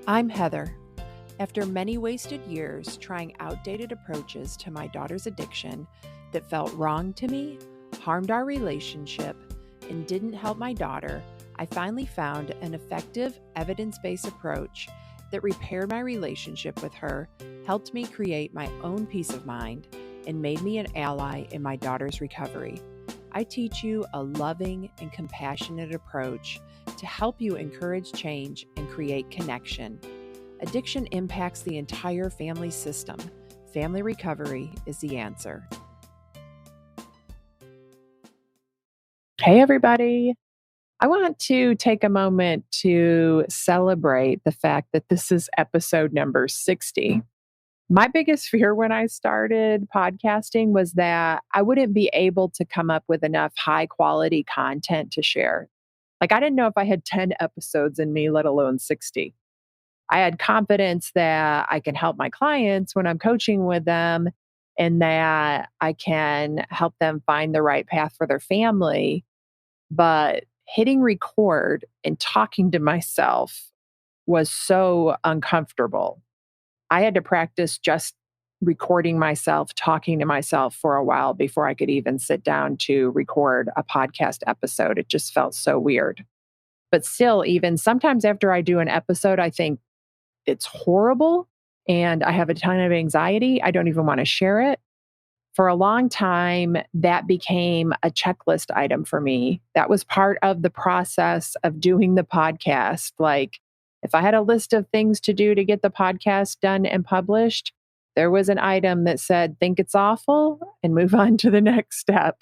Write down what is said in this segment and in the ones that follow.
I'm Heather. After many wasted years trying outdated approaches to my daughter's addiction that felt wrong to me, harmed our relationship, and didn't help my daughter, I finally found an effective, evidence-based approach that repaired my relationship with her, helped me create my own peace of mind, and made me an ally in my daughter's recovery. I teach you a loving and compassionate approach to help you encourage change and create connection. Addiction impacts the entire family system. Family recovery is the answer. Hey, everybody. I want to take a moment to celebrate the fact that this is episode number 60. My biggest fear when I started podcasting was that I wouldn't be able to come up with enough high quality content to share. Like, I didn't know if I had 10 episodes in me, let alone 60. I had confidence that I can help my clients when I'm coaching with them and that I can help them find the right path for their family. But hitting record and talking to myself was so uncomfortable. I had to practice just recording myself, talking to myself for a while before I could even sit down to record a podcast episode. It just felt so weird. But still, even sometimes after I do an episode, I think it's horrible and I have a ton of anxiety. I don't even want to share it. For a long time, that became a checklist item for me. That was part of the process of doing the podcast. Like, if I had a list of things to do to get the podcast done and published, there was an item that said, think it's awful and move on to the next step.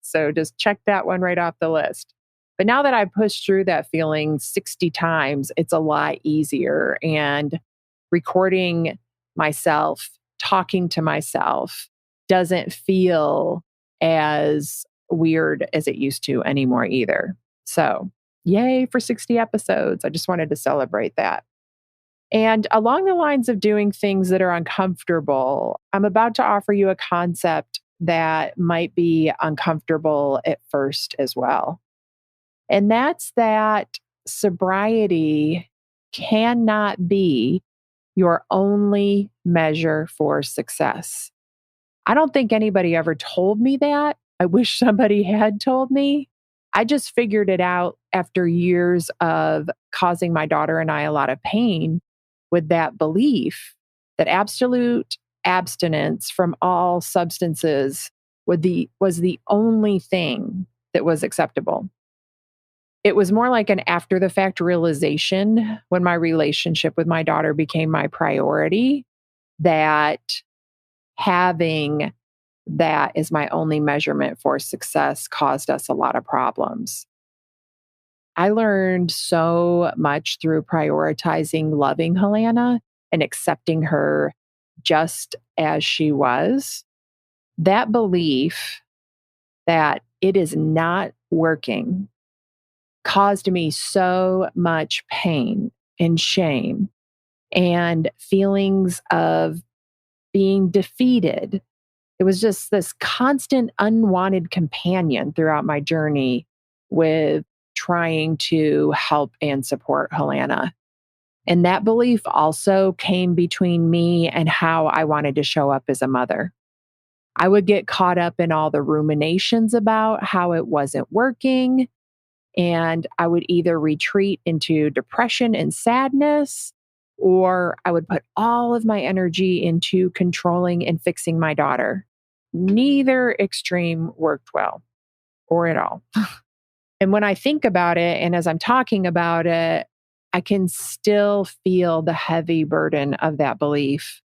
So just check that one right off the list. But now that I've pushed through that feeling 60 times, it's a lot easier. And recording myself, talking to myself doesn't feel as weird as it used to anymore either. So yay for 60 episodes. I just wanted to celebrate that. And along the lines of doing things that are uncomfortable, I'm about to offer you a concept that might be uncomfortable at first as well. And that's that sobriety cannot be your only measure for success. I don't think anybody ever told me that. I wish somebody had told me. I just figured it out after years of causing my daughter and I a lot of pain with that belief that absolute abstinence from all substances was the only thing that was acceptable. It was more like an after the fact realization when my relationship with my daughter became my priority that having that as my only measurement for success caused us a lot of problems. I learned so much through prioritizing loving Helena and accepting her just as she was. That belief that it is not working caused me so much pain and shame and feelings of being defeated. It was just this constant unwanted companion throughout my journey with trying to help and support Helena. And that belief also came between me and how I wanted to show up as a mother. I would get caught up in all the ruminations about how it wasn't working, and I would either retreat into depression and sadness, or I would put all of my energy into controlling and fixing my daughter. Neither extreme worked well or at all. And when I think about it, and as I'm talking about it, I can still feel the heavy burden of that belief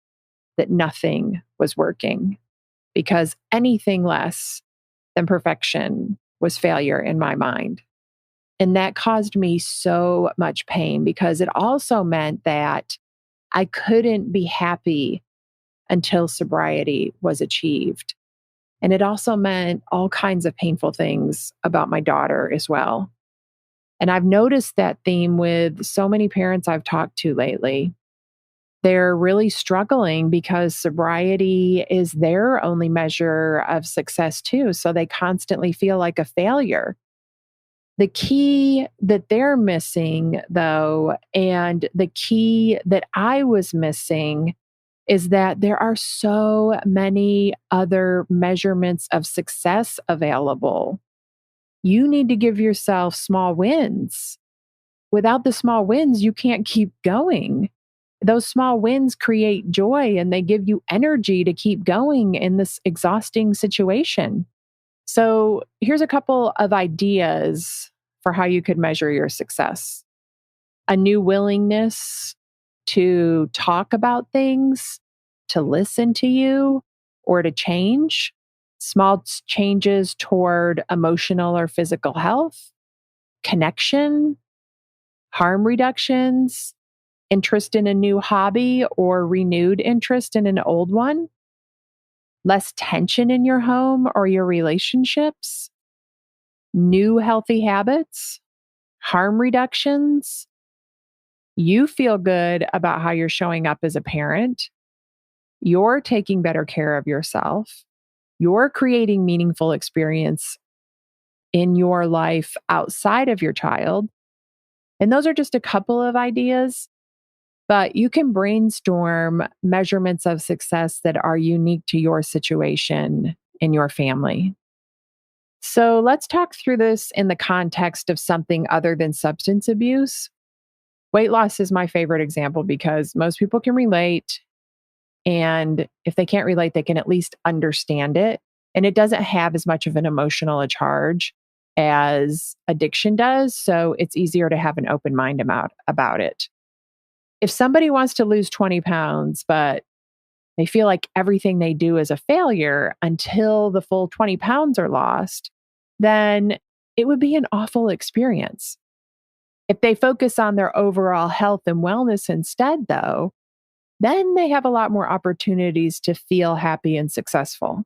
that nothing was working, because anything less than perfection was failure in my mind. And that caused me so much pain because it also meant that I couldn't be happy until sobriety was achieved. And it also meant all kinds of painful things about my daughter as well. And I've noticed that theme with so many parents I've talked to lately. They're really struggling because sobriety is their only measure of success too. So they constantly feel like a failure. The key that they're missing, though, and the key that I was missing is that there are so many other measurements of success available. You need to give yourself small wins. Without the small wins, you can't keep going. Those small wins create joy and they give you energy to keep going in this exhausting situation. So, here's a couple of ideas for how you could measure your success: a new willingness to talk about things, to listen to you, or to change, small changes toward emotional or physical health, connection, harm reductions, interest in a new hobby or renewed interest in an old one, less tension in your home or your relationships, new healthy habits, harm reductions. You feel good about how you're showing up as a parent. You're taking better care of yourself. You're creating meaningful experience in your life outside of your child. And those are just a couple of ideas, but you can brainstorm measurements of success that are unique to your situation in your family. So let's talk through this in the context of something other than substance abuse. Weight loss is my favorite example because most people can relate. And if they can't relate, they can at least understand it. And it doesn't have as much of an emotional charge as addiction does. So it's easier to have an open mind about it. If somebody wants to lose 20 pounds, but they feel like everything they do is a failure until the full 20 pounds are lost, then it would be an awful experience. If they focus on their overall health and wellness instead, though, then they have a lot more opportunities to feel happy and successful.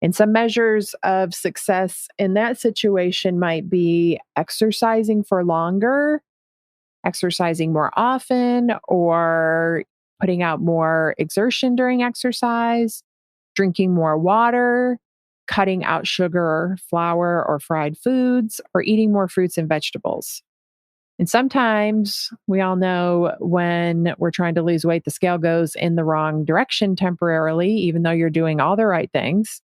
And some measures of success in that situation might be exercising for longer, exercising more often, or putting out more exertion during exercise, drinking more water, cutting out sugar, flour, or fried foods, or eating more fruits and vegetables. And sometimes we all know when we're trying to lose weight, the scale goes in the wrong direction temporarily, even though you're doing all the right things,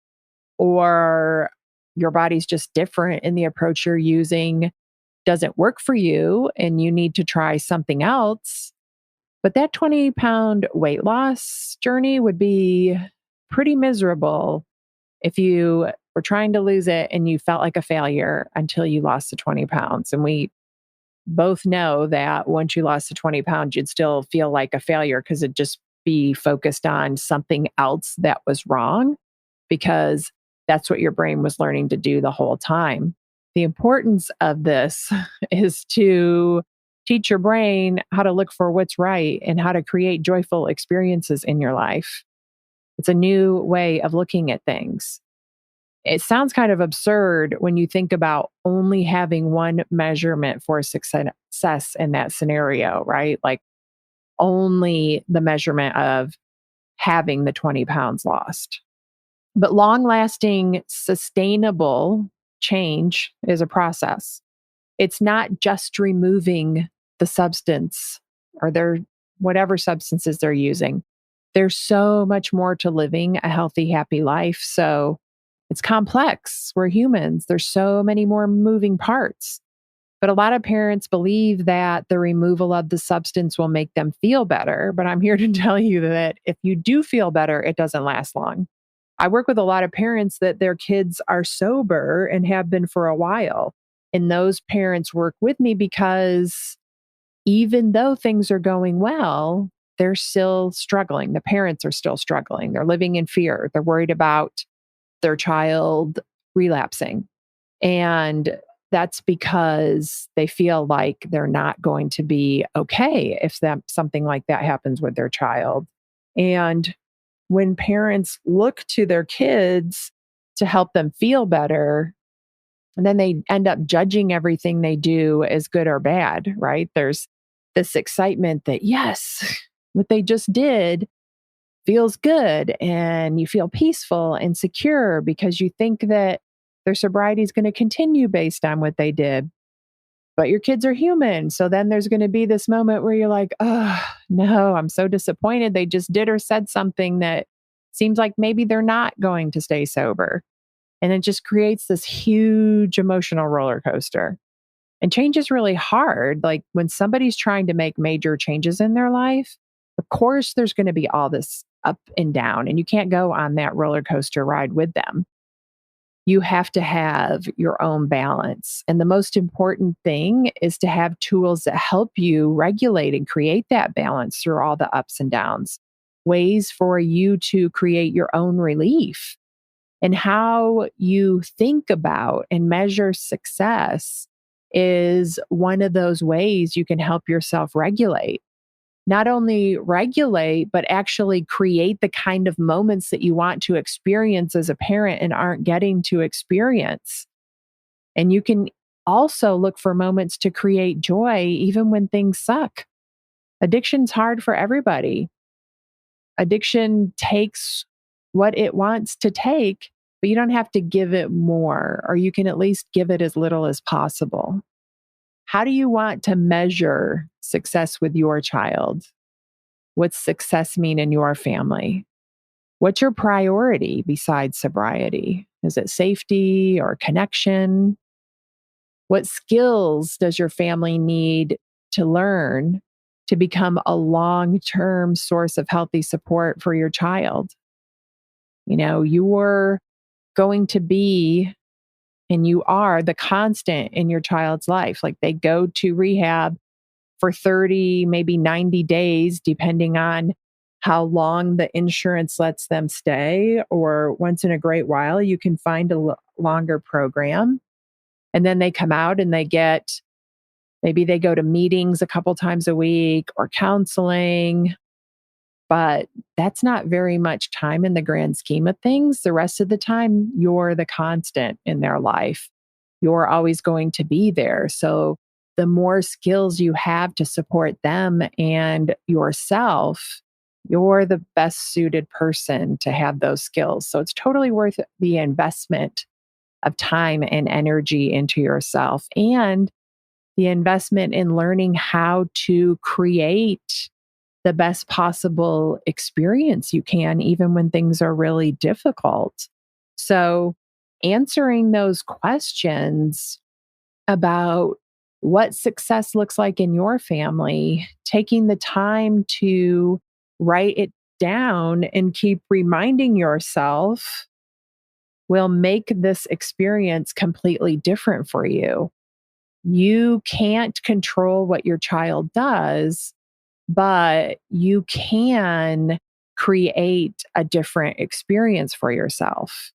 or your body's just different and the approach you're using doesn't work for you and you need to try something else. But that 20-pound weight loss journey would be pretty miserable if you were trying to lose it and you felt like a failure until you lost the 20 pounds. And we both know that once you lost the 20 pounds, you'd still feel like a failure because it'd just be focused on something else that was wrong, because that's what your brain was learning to do the whole time. The importance of this is to teach your brain how to look for what's right and how to create joyful experiences in your life. It's a new way of looking at things. It sounds kind of absurd when you think about only having one measurement for success in that scenario, right? Like only the measurement of having the 20 pounds lost. But long lasting, sustainable change is a process. It's not just removing the substance or whatever substances they're using. There's so much more to living a healthy, happy life. So it's complex. We're humans. There's so many more moving parts. But a lot of parents believe that the removal of the substance will make them feel better. But I'm here to tell you that if you do feel better, it doesn't last long. I work with a lot of parents that their kids are sober and have been for a while. And those parents work with me because even though things are going well, they're still struggling. The parents are still struggling. They're living in fear. They're worried about their child relapsing. And that's because they feel like they're not going to be okay if something like that happens with their child. And when parents look to their kids to help them feel better, and then they end up judging everything they do as good or bad, right? There's this excitement that, yes, what they just did feels good and you feel peaceful and secure because you think that Their sobriety is going to continue based on what they did. But your kids are human. So then there's going to be this moment where you're like, oh, no, I'm so disappointed. They just did or said something that seems like maybe they're not going to stay sober. And it just creates this huge emotional roller coaster. And change is really hard. Like when somebody's trying to make major changes in their life, of course, there's going to be all this up and down, and you can't go on that roller coaster ride with them. You have to have your own balance. And the most important thing is to have tools that help you regulate and create that balance through all the ups and downs, ways for you to create your own relief. And how you think about and measure success is one of those ways you can help yourself regulate. Not only regulate, but actually create the kind of moments that you want to experience as a parent and aren't getting to experience. And you can also look for moments to create joy even when things suck. Addiction's hard for everybody. Addiction takes what it wants to take, but you don't have to give it more, or you can at least give it as little as possible. How do you want to measure success with your child? What's success mean in your family? What's your priority besides sobriety? Is it safety or connection? What skills does your family need to learn to become a long-term source of healthy support for your child? You know, you're going to be, and you are the constant in your child's life. Like they go to rehab for 30, maybe 90 days, depending on how long the insurance lets them stay, or once in a great while, you can find a longer program. And then they come out and maybe they go to meetings a couple times a week or counseling, but that's not very much time in the grand scheme of things. The rest of the time, you're the constant in their life. You're always going to be there. So the more skills you have to support them and yourself, you're the best suited person to have those skills. So it's totally worth the investment of time and energy into yourself, and the investment in learning how to create the best possible experience you can, even when things are really difficult. So answering those questions about what success looks like in your family, taking the time to write it down and keep reminding yourself will make this experience completely different for you. You can't control what your child does, but you can create a different experience for yourself.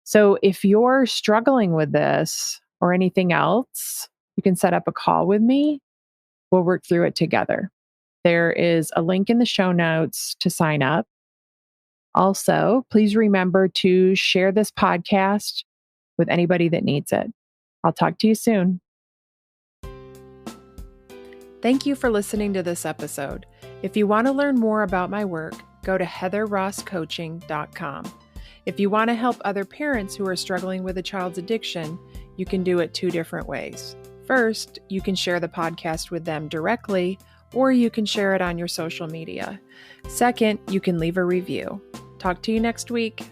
So if you're struggling with this or anything else, you can set up a call with me. We'll work through it together. There is a link in the show notes to sign up. Also, please remember to share this podcast with anybody that needs it. I'll talk to you soon. Thank you for listening to this episode. If you want to learn more about my work, go to heatherrosscoaching.com. If you want to help other parents who are struggling with a child's addiction, you can do it two different ways. First, you can share the podcast with them directly, or you can share it on your social media. Second, you can leave a review. Talk to you next week.